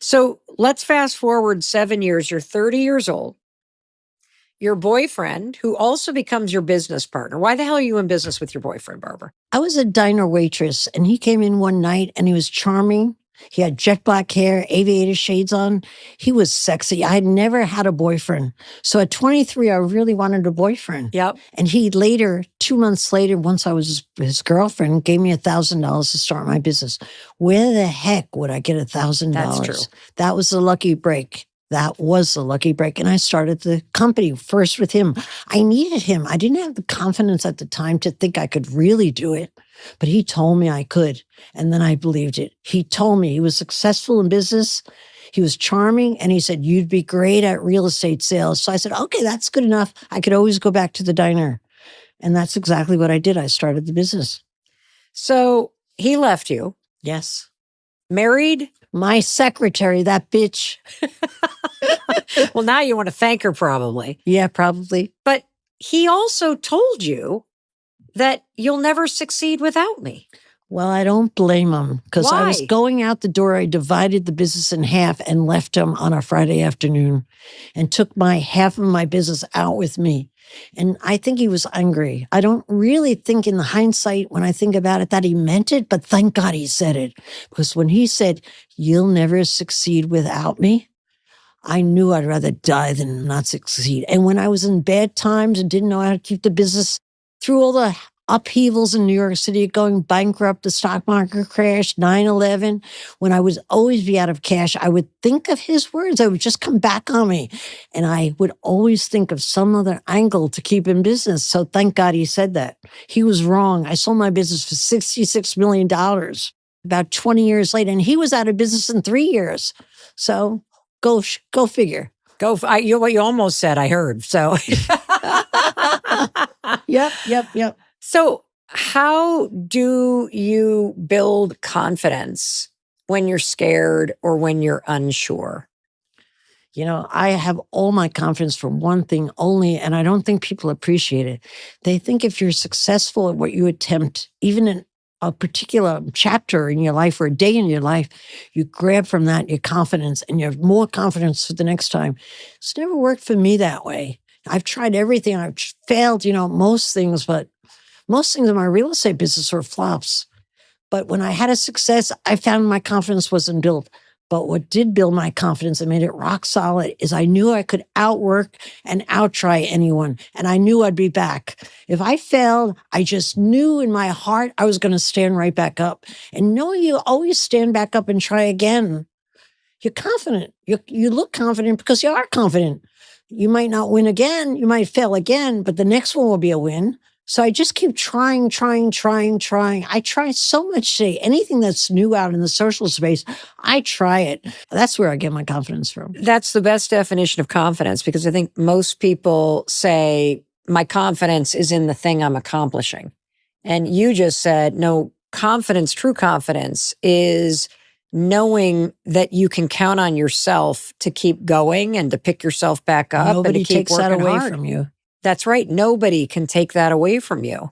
So let's fast forward 7 years. You're 30 years old. Your boyfriend, who also becomes your business partner. Why the hell are you in business with your boyfriend, Barbara? I was a diner waitress, and he came in one night, and he was charming. He had jet black hair, aviator shades on. He was sexy. I had never had a boyfriend. So at 23, I really wanted a boyfriend. Yep. And he later, 2 months later, once I was his girlfriend, gave me $1,000 to start my business. Where the heck would I get $1,000? That's true. That was the lucky break. That was the lucky break. And I started the company first with him. I needed him. I didn't have the confidence at the time to think I could really do it, but he told me I could. And then I believed it. He told me he was successful in business. He was charming. And he said, you'd be great at real estate sales. So I said, okay, that's good enough. I could always go back to the diner. And that's exactly what I did. I started the business. So he left you. Yes. Married? My secretary, that bitch. Well, now you want to thank her probably. Yeah, probably. But he also told you that you'll never succeed without me. Well, I don't blame him because I was Why? going out the door. I divided the business in half and left him on a Friday afternoon and took my half of my business out with me. And I think he was angry. I don't really think in the hindsight, when I think about it, that he meant it, but thank God he said it. Because when he said, you'll never succeed without me, I knew I'd rather die than not succeed. And when I was in bad times and didn't know how to keep the business through all the upheavals in New York City, going bankrupt, the stock market crashed, 9/11, when I would always be out of cash, I would think of his words. I would just come back on me. And I would always think of some other angle to keep in business. So thank God he said that. He was wrong. I sold my business for $66 million about 20 years later. And he was out of business in 3 years. So go figure. You almost said, I heard. So. Yep. So how do you build confidence when you're scared or when you're unsure? You know, I have all my confidence from one thing only, and I don't think people appreciate it. They think if you're successful at what you attempt, even in a particular chapter in your life or a day in your life, you grab from that your confidence and you have more confidence for the next time. It's never worked for me that way. I've tried everything. I've failed, most things, but most things in my real estate business were flops. But when I had a success, I found my confidence wasn't built. But what did build my confidence and made it rock solid is I knew I could outwork and outtry anyone. And I knew I'd be back. If I failed, I just knew in my heart I was going to stand right back up. And knowing you always stand back up and try again, you're confident. You look confident because you are confident. You might not win again. You might fail again, but the next one will be a win. So I just keep trying. I try so much today. Anything that's new out in the social space, I try it. That's where I get my confidence from. That's the best definition of confidence, because I think most people say, my confidence is in the thing I'm accomplishing. And you just said, no, confidence, true confidence is knowing that you can count on yourself to keep going and to pick yourself back up. Nobody and to keep takes that working away hard. from you. That's right. Nobody can take that away from you.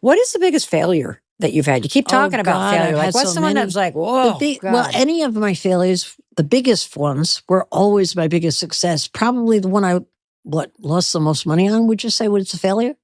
What is the biggest failure that you've had? You keep talking about failure. Like, what's the one that's like, whoa, Well, any of my failures, the biggest ones, were always my biggest success. Probably the one I lost the most money on. Would you say it's a failure?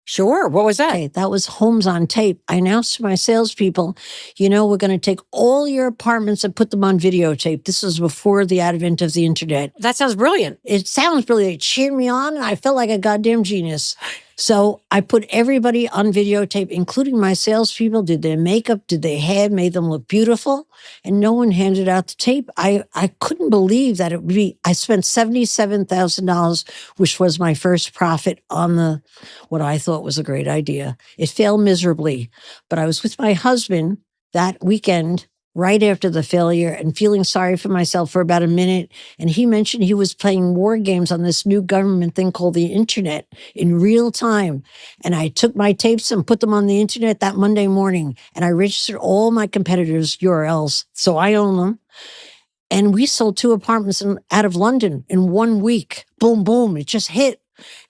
Sure. What was that? Okay, that was Homes on Tape. I announced to my salespeople, we're going to take all your apartments and put them on videotape. This was before the advent of the internet. That sounds brilliant. It sounds brilliant. It cheered me on, and I felt like a goddamn genius. So I put everybody on videotape, including my salespeople, did their makeup, did their hair, made them look beautiful, and no one handed out the tape. I couldn't believe that it would be, I spent $77,000, which was my first profit on what I thought was a great idea. It failed miserably, but I was with my husband that weekend right after the failure and feeling sorry for myself for about a minute. And he mentioned he was playing war games on this new government thing called the internet in real time. And I took my tapes and put them on the internet that Monday morning. And I registered all my competitors' URLs. So I own them. And we sold 2 apartments out of London in 1 week. Boom, boom. It just hit.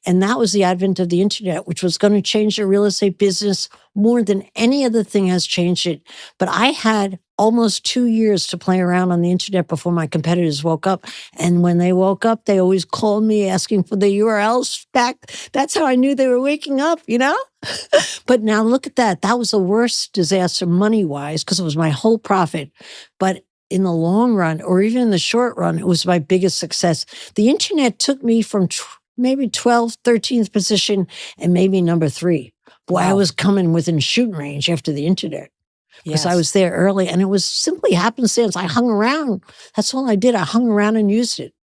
And that was the advent of the internet, which was going to change the real estate business more than any other thing has changed it. But I had almost 2 years to play around on the internet before my competitors woke up. And when they woke up, they always called me asking for the URLs back. That's how I knew they were waking up, you know? But now look at that. That was the worst disaster money-wise because it was my whole profit. But in the long run, or even in the short run, it was my biggest success. The internet took me from maybe 12th, 13th position and maybe number 3. Boy, I was coming within shooting range after the internet because I was there early, and it was simply happenstance. I hung around. That's all I did. I hung around and used it.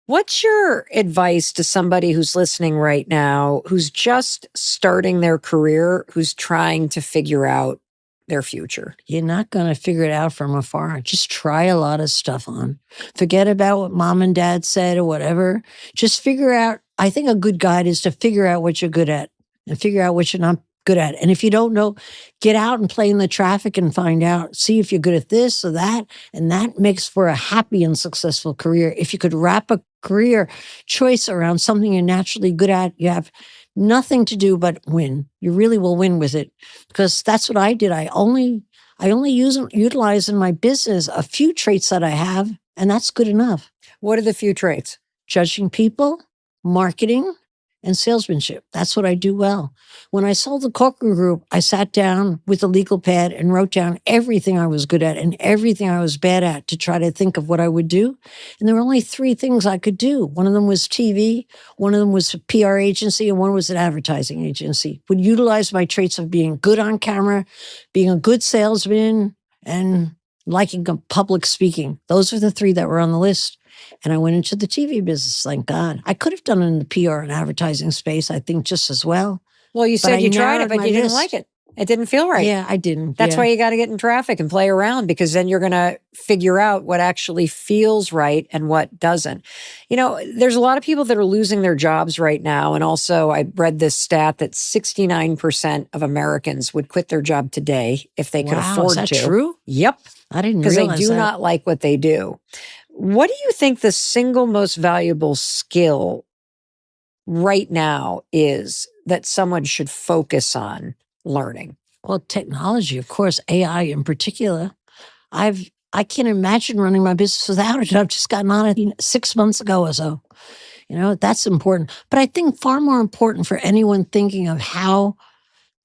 What's your advice to somebody who's listening right now, who's just starting their career, who's trying to figure out their future? You're not going to figure it out from afar. Just try a lot of stuff on. Forget about what mom and dad said or whatever. Just figure out. I think a good guide is to figure out what you're good at and figure out what you're not good at. And if you don't know, get out and play in the traffic and find out. See if you're good at this or that. And that makes for a happy and successful career. If you could wrap a career choice around something you're naturally good at, you have nothing to do but win. You really will win with it, because that's what I did. I only utilize in my business a few traits that I have, and that's good enough. What are the few traits? Judging people, marketing, and salesmanship. That's what I do well. When I sold the Corcoran Group, I sat down with a legal pad and wrote down everything I was good at and everything I was bad at to try to think of what I would do. And there were only 3 things I could do. One of them was TV, one of them was a PR agency, and one was an advertising agency. Would utilize my traits of being good on camera, being a good salesman, and liking public speaking. Those are the 3 that were on the list. And I went into the TV business, thank God. I could have done it in the PR and advertising space, I think, just as well. Well, you said you tried it, but you didn't like it. It didn't feel right. Yeah, I didn't. That's why you got to get in traffic and play around, because then you're going to figure out what actually feels right and what doesn't. You know, there's a lot of people that are losing their jobs right now. And also, I read this stat that 69% of Americans would quit their job today if they could afford to. Is that true? Yep. I didn't realize that. Because they do not like what they do. What do you think the single most valuable skill right now is that someone should focus on learning? Well, technology, of course, AI in particular. I can't imagine running my business without it. I've just gotten on it 6 months ago or so. You know, that's important. But I think far more important for anyone thinking of how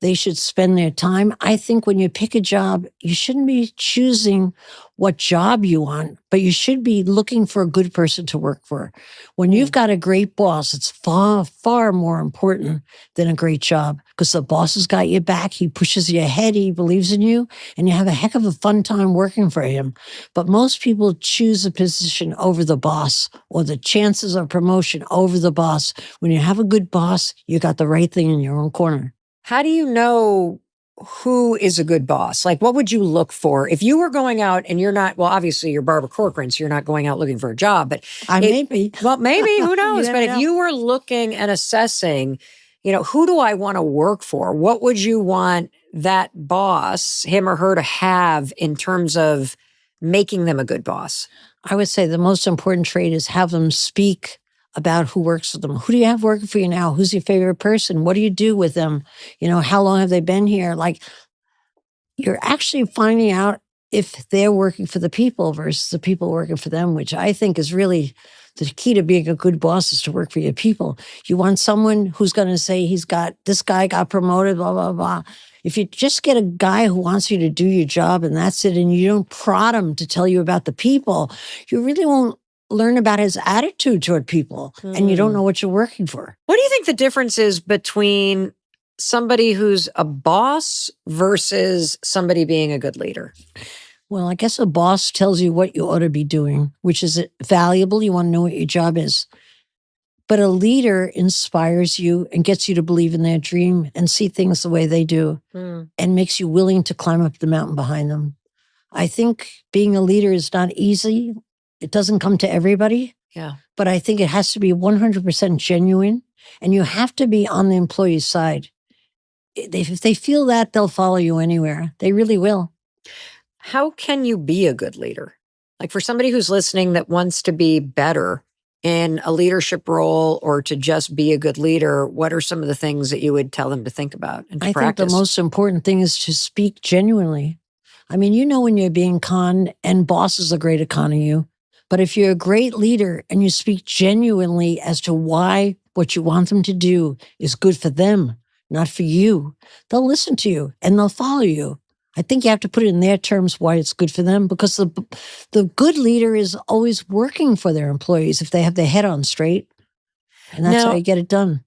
they should spend their time. I think when you pick a job, you shouldn't be choosing what job you want, but you should be looking for a good person to work for. When you've got a great boss, it's far, far more important than a great job, because the boss has got your back. He pushes you ahead. He believes in you, and you have a heck of a fun time working for him. But most people choose a position over the boss, or the chances of promotion over the boss. When you have a good boss, you got the right thing in your own corner. How do you know who is a good boss? Like, what would you look for if you were going out and you're not, well, obviously you're Barbara Corcoran, so you're not going out looking for a job, but maybe. Well, maybe, who knows? But if you were looking and assessing, you know, who do I want to work for? What would you want that boss, him or her, to have in terms of making them a good boss? I would say the most important trait is have them speak about who works with them. Who do you have working for you now? Who's your favorite person? What do you do with them? You know, how long have they been here? Like, you're actually finding out if they're working for the people versus the people working for them, which I think is really the key to being a good boss, is to work for your people. You want someone who's going to say, this guy got promoted, blah, blah, blah. If you just get a guy who wants you to do your job and that's it, and you don't prod him to tell you about the people, you really won't learn about his attitude toward people, and you don't know what you're working for. What do you think the difference is between somebody who's a boss versus somebody being a good leader? Well, I guess a boss tells you what you ought to be doing, which is valuable. You want to know what your job is. But a leader inspires you and gets you to believe in their dream and see things the way they do, and makes you willing to climb up the mountain behind them. I think being a leader is not easy. It doesn't come to everybody. Yeah. But I think it has to be 100% genuine, and you have to be on the employee's side. If they feel that, they'll follow you anywhere. They really will. How can you be a good leader? Like, for somebody who's listening that wants to be better, in a leadership role or to just be a good leader, what are some of the things that you would tell them to think about and to I practice? think the most important thing is to speak genuinely. I mean, you know when you're being conned and bosses are great at conning you, but if you're a great leader and you speak genuinely as to why what you want them to do is good for them, not for you, they'll listen to you and they'll follow you. I think you have to put it in their terms why it's good for them, because the good leader is always working for their employees if they have their head on straight. And that's how Now, you get it done.